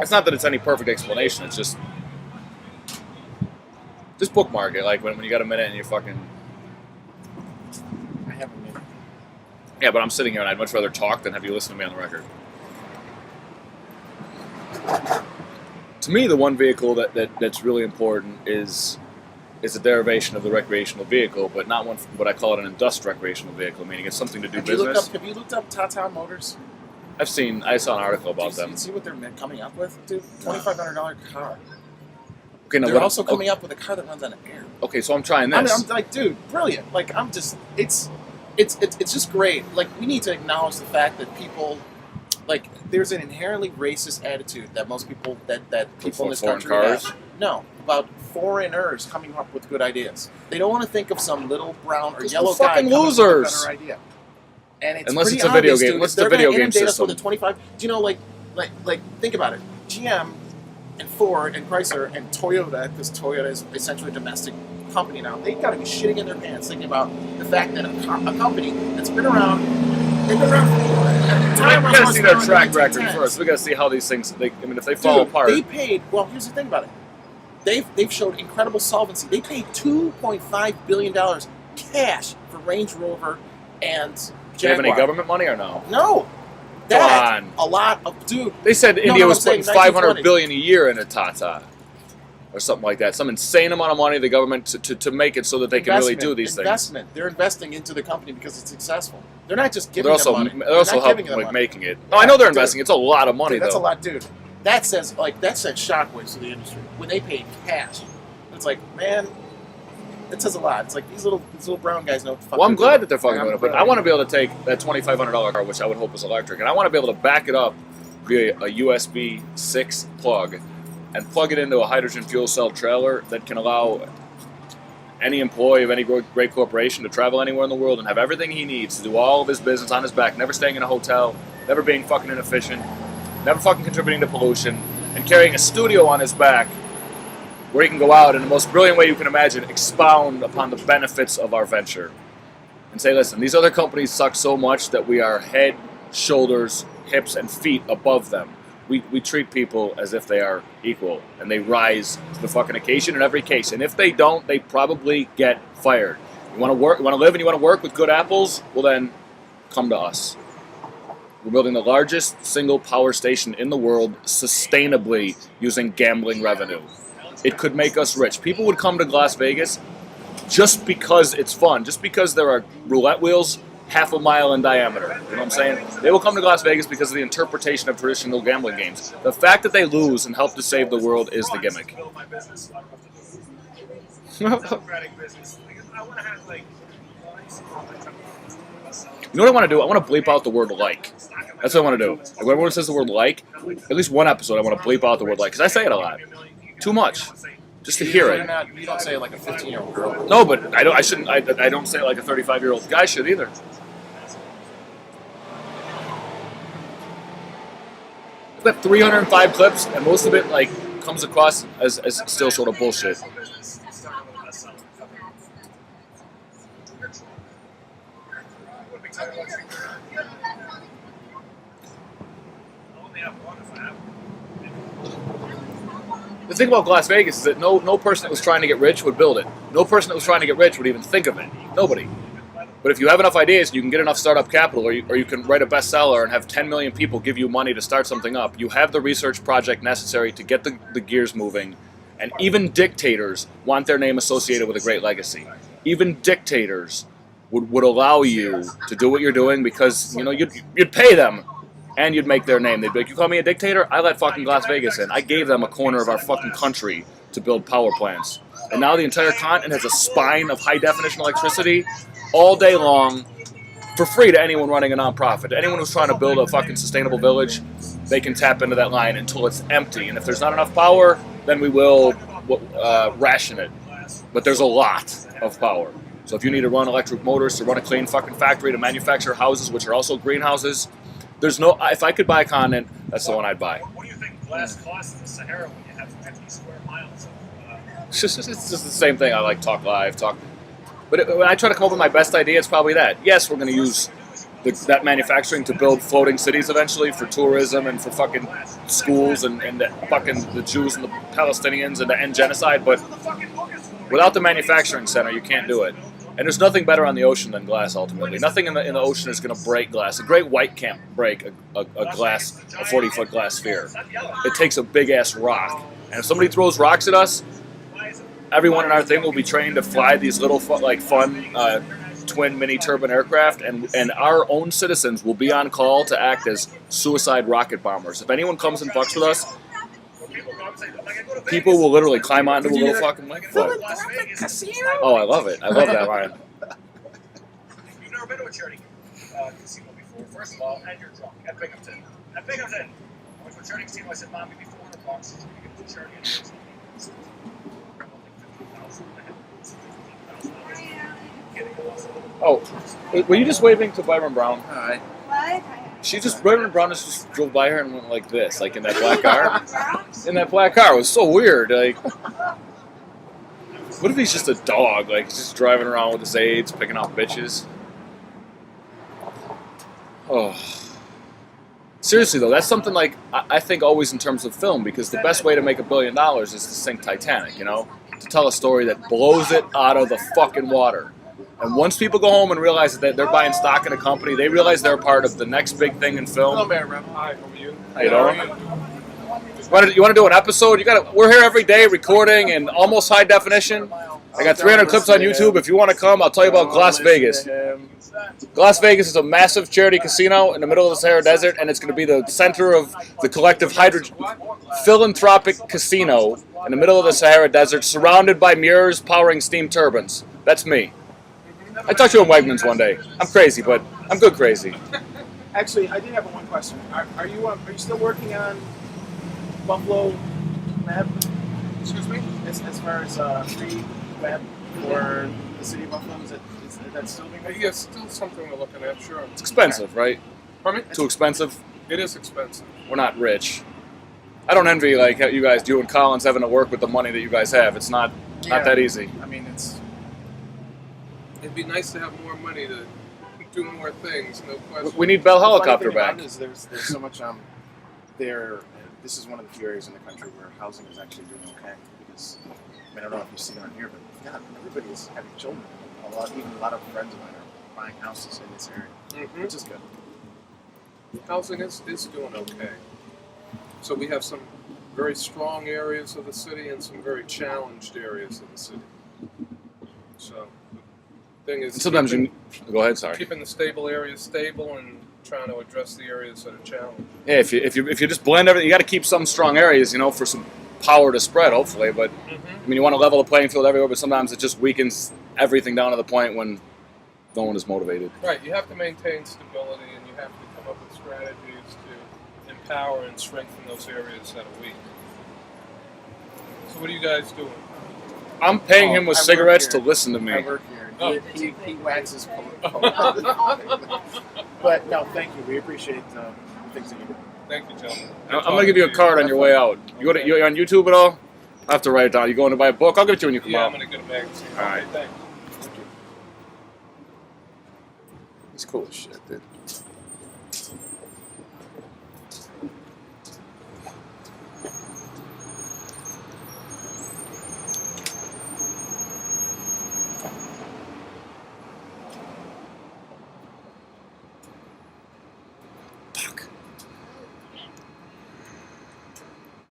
It's not that it's any perfect explanation. It's just bookmark it. Like when you got a minute and you fucking. I have a minute. Yeah, but I'm sitting here and I'd much rather talk than have you listen to me on the record. To me, the one vehicle that's really important is a derivation of the recreational vehicle, but not one. What I call it an industrial recreational vehicle, meaning it's something to do business. Have you looked up Tata Motors? I saw an article about them. Did you see what they're coming up with, dude? $2,500 car. Okay, they're also coming up with a car that runs on air. Okay, so I'm trying this. I'm like, dude, brilliant. Like, it's just great. Like, we need to acknowledge the fact that people, like, there's an inherently racist attitude that most people, that people in this country have. No, about foreigners coming up with good ideas. They don't want to think of some little brown or yellow guy fucking coming losers. up with a better idea. And it's unless pretty it's a video obvious, game. dude, Unless it's they're a video gonna game inundate us system. with a 25. Do you know, like, think about it. GM and Ford and Chrysler and Toyota, because Toyota is essentially a domestic company now, they've got to be shitting in their pants thinking about the fact that a company that's been around, they've been around for time. We got to see their track record first. We got to see how these things. If they fall apart. They paid. Well, here's the thing about it. They've showed incredible solvency. They paid $2.5 billion cash for Range Rover and Jaguar. Do you have any government money or no? No. That, a lot of, dude. They said India was putting $500 billion a year into Tata, or something like that. Some insane amount of money the government to make it so that they can really do these things. They're investing into the company because it's successful. They're not just giving them money. They're also helping making it. No, I know they're investing. It's a lot of money, dude, that's a lot, dude. That sends shockwaves to the industry when they pay cash. It's like, man. It says a lot. It's like these little brown guys know what the fuck. Well, I'm glad that they're fucking doing it, but I want to be able to take that $2,500 car, which I would hope is electric, and I want to be able to back it up via a USB 6 plug and plug it into a hydrogen fuel cell trailer that can allow any employee of any great corporation to travel anywhere in the world and have everything he needs to do all of his business on his back, never staying in a hotel, never being fucking inefficient, never fucking contributing to pollution, and carrying a studio on his back where he can go out in the most brilliant way you can imagine, expound upon the benefits of our venture. And say, listen, these other companies suck so much that we are head, shoulders, hips, and feet above them. We treat people as if they are equal, and they rise to the fucking occasion in every case. And if they don't, they probably get fired. You want to work, you want to live, and you want to work with good apples? Well then, come to us. We're building the largest single power station in the world sustainably using gambling revenue. It could make us rich. People would come to Las Vegas just because it's fun, just because there are roulette wheels half a mile in diameter. You know what I'm saying? They will come to Las Vegas because of the interpretation of traditional gambling games. The fact that they lose and help to save the world is the gimmick. You know what I want to do? I want to bleep out the word like. That's what I want to do. Like, when everyone says the word like, at least one episode I want to bleep out the word like, because I say it a lot. Too much, just to hear it. You don't say it like a 15-year-old girl. No, but I don't. I shouldn't. I don't say it like a 35-year-old guy should either. I've got 305 clips, and most of it like comes across as still sort of bullshit. The thing about Las Vegas is that no person that was trying to get rich would build it. No person that was trying to get rich would even think of it. Nobody. But if you have enough ideas, you can get enough startup capital, or you can write a bestseller and have 10 million people give you money to start something up. You have the research project necessary to get the gears moving. And even dictators want their name associated with a great legacy. Even dictators would allow you to do what you're doing because you'd pay them. And you'd make their name. They'd be like, you call me a dictator? I let fucking Las Vegas in. I gave them a corner of our fucking country to build power plants. And now the entire continent has a spine of high-definition electricity all day long for free to anyone running a nonprofit. To anyone who's trying to build a fucking sustainable village, they can tap into that line until it's empty. And if there's not enough power, then we will ration it. But there's a lot of power. So if you need to run electric motors, to run a clean fucking factory, to manufacture houses, which are also greenhouses, there's no. If I could buy a continent, that's the one I'd buy. What do you think glass costs in the Sahara when you have 50 square miles of? It's just the same thing. I like talk live, talk. But when I try to come up with my best idea, it's probably that. Yes, we're going to use that manufacturing to build floating cities eventually for tourism and for fucking schools and the Jews and the Palestinians and to end genocide. But without the manufacturing center, you can't do it. And there's nothing better on the ocean than glass. Ultimately, nothing in the ocean is going to break glass. A great white can't break a 40-foot glass sphere. It takes a big ass rock. And if somebody throws rocks at us, everyone in our thing will be trained to fly these little fun twin mini turbine aircraft, and our own citizens will be on call to act as suicide rocket bombers. If anyone comes and fucks with us, people will literally climb onto a little fucking foot. Oh, I love it. I love that line. You've never been to a charity casino before. First of all, and you're drunk at Binghamton. At Binghamton, I went to a charity casino. I said, "Mom, give me $400 to get to charity." Oh, were you just waving to Byron Brown? Hi. What? Byron Brown just drove by her and went like this, like in that black car. In that black car, it was so weird. Like, what if he's just a dog? Like, he's just driving around with his aides, picking off bitches. Oh. Seriously though, that's something like I think always in terms of film, because the best way to make $1 billion is to sink Titanic. You know, to tell a story that blows it out of the fucking water. And once people go home and realize that they're buying stock in a company, they realize they're part of the next big thing in film. Hello, Mayor Rep. Hi, how are you? How you doing? You want to do an episode? We're here every day recording in almost high definition. I got 300 clips on YouTube. If you want to come, I'll tell you about Las Vegas. Las Vegas is a massive charity casino in the middle of the Sahara Desert, and it's going to be the center of the collective philanthropic casino in the middle of the Sahara Desert, surrounded by mirrors powering steam turbines. That's me. I talked to you in Wegmans one day. I'm crazy, but I'm good crazy. Actually, I did have one question. Are you still working on Buffalo Lab? Excuse me? As far as free web for the city of Buffalo, is that still being made? Yeah, still something we're looking at, sure. It's expensive, right? Pardon me? Too expensive? It is expensive. We're not rich. I don't envy like how you and Collins having to work with the money that you guys have. It's not that easy. I mean, It'd be nice to have more money to do more things, no question. We need Bell the funny Helicopter thing about back. it is there's so much there. This is one of the few areas in the country where housing is actually doing okay, because I don't know if you see it on here, but God, everybody is having children. Even a lot of friends of mine are buying houses in this area, which is good. Housing is doing okay. So we have some very strong areas of the city and some very challenged areas of the city. So the thing is, And sometimes go ahead. Sorry. keeping the stable areas stable and trying to address the areas that are challenged. Yeah, if you just blend everything, you got to keep some strong areas, for some power to spread, hopefully. But I mean, you want to level the playing field everywhere, but sometimes it just weakens everything down to the point when no one is motivated. Right, you have to maintain stability, and you have to come up with strategies to empower and strengthen those areas that are weak. So what are you guys doing? I'm paying him with I work cigarettes here. to listen to I me. work here. Oh. He waxes But no, thank you. We appreciate the things that you do. Thank you, gentlemen. I'm going to give you a card on your way out. You on YouTube at all? I have to write it down. You going to buy a book? I'll give it to you when you come Yeah, out. I'm going to get a magazine. All right. Thanks. He's cool as shit, dude.